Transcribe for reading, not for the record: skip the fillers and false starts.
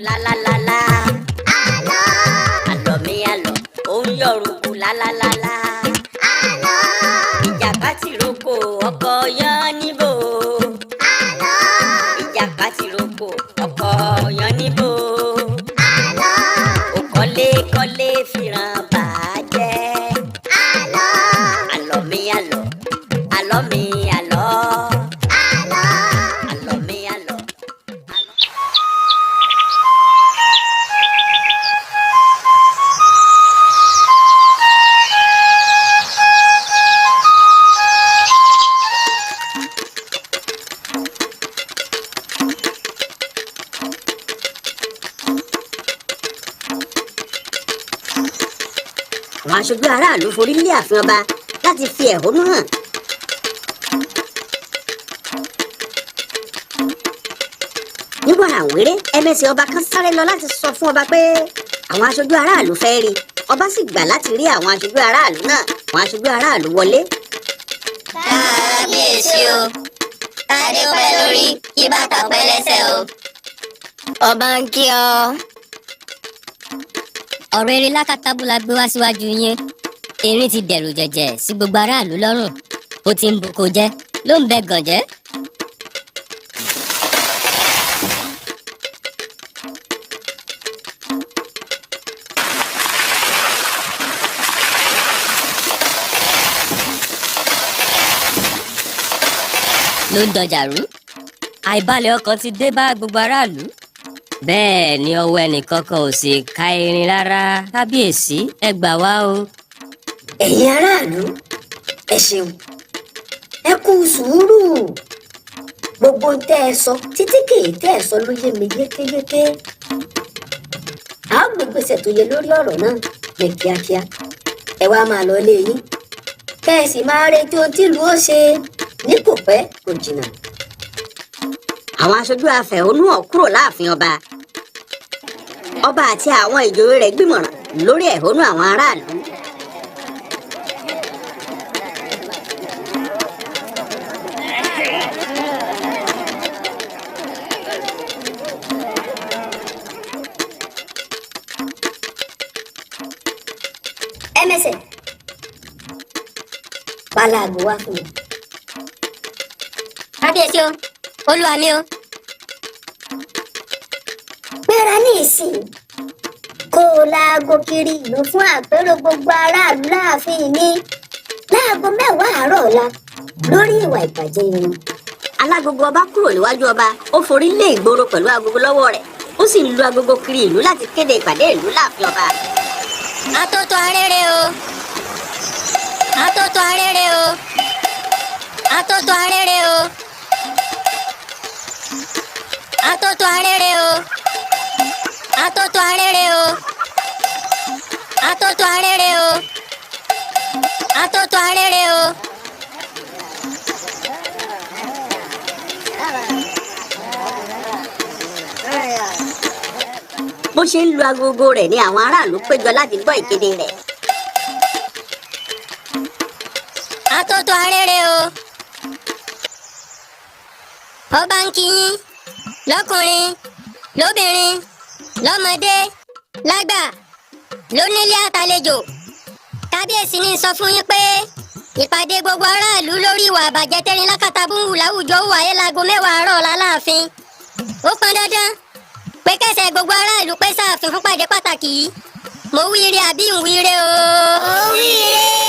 lálálálá. Àlọ́. Àlọ́ mi àlọ́, ó ń yọ̀rùkù lálálálá. Àlọ́. Ìjàpá tìrókò ọkọ yan níbò. Àlọ́. Ìjàpá tìrókò ọkọ yan níbò. Àlọ́. Òkọ́lé kọ́lé fìràn bàjẹ́. Àlọ́. Àlọ́ mi àlọ́, àlọ́ mi àlọ́. Àlọ́. Àlọ́ mi àlọ́. Àwọn aṣojú aráàlú forí lé ààfin ọba láti fi ẹ̀hónú hàn. Ní wàràwéré ẹmẹsẹ̀ ọba kan sáré lọ láti sọ fún ọba pé àwọn aṣojú aráàlú fẹ́ rí. Ọba sì gbà láti rí àwọn aṣojú aráàlú náà. Àwọn aṣojú aráàlú wọlé. Kábíyèsí o, kádé pẹ́ lórí kí bàtà pẹ́ lẹ́sẹ̀ o. Ọba ń kí ọ. Ọ̀rọ̀ eré lákàtàbù la gbé wá síwájú yín. Erin ti dẹ̀rù jẹ̀jẹ̀ sí gbogbo aráàlú lọ́rùn. Ó ti ń boko jẹ́, ló ń bẹ gànjẹ́. Ló ń dọjà rú. Àìbalẹ̀ ọkàn ti dé bá gbogbo aráàlú. Bẹ́ẹ̀ ni ọwọ́ ẹnìkankan ò sì ká erin rárá. Kábíyèsí ẹ gbà wá o. Ẹ̀yin aráàlú ẹ ṣeun, ẹ kú sùúrù. Gbogbo tẹ́ ẹ sọ títí kèé tẹ́ ẹ sọ ló yé mi yékéyéké. A ó gbé gbèsè tó yẹ lórí ọ̀rọ̀ náà ní kíákíá. Ẹ wá máa lọ ilé yín kẹ́ ẹ sì máa retí ohun tí ìlú ó ṣe ní kò pẹ́ kò jìnnà. Àwọn aṣojú afẹ̀hónú hàn kúrò láàfin ọba. Ọba àti àwọn ìjòyè rẹ̀ gbìmọ̀ràn lórí ẹ̀hónú àwọn aráàlú. Ẹmẹsẹ̀ pálàgò wá fún mi. Kábíyèsí o, olúwa mi o. Gbéra ní ìsìn kó o láago kiri ìlú fún àpérò gbogbo aráàlú láàfin mi láago 10 àárọ̀ ọ̀la lórí ìwà ìbàjẹ́ irun. Alágogo ọba kúrò níwájú ọba, ó forí lé ìgboro pẹ̀lú agogo lọ́wọ́ rẹ̀. Ó sì lu agogo kiri ìlú láti kéde ìpàdé ìlú láàfin ọba. Atótó arére o. Atótó arére o. Atótó arére o. Atótó arére o. Atótó arére o. Atótó arére o. Atótó arére o. Bó ṣe ń lu agogo rẹ̀ ni àwọn aráàlú péjọ láti gbọ́ ìkéde rẹ̀. Atótó arére o. Ọba ń kí yín lọ́kùnrin, lóbìnrin, lọ́mọdé, lágbà, lónílé àtàlejò. Kábíyèsí ní sọ fún yín pé ìpàdé gbogbo aráàlú lórí ìwà àbàjẹ́ tẹ́rin lákàtàbù ń wù láwùjọ ó wáyé láago 10 àárọ̀ ọ̀la láàfin. Ó pọn dandan pé kẹsẹ̀ gbogbo aráàlú pé sáàfin fún pàdé pàtàkì yìí. Mo wíire àbí ń wíire o. Ó wíire.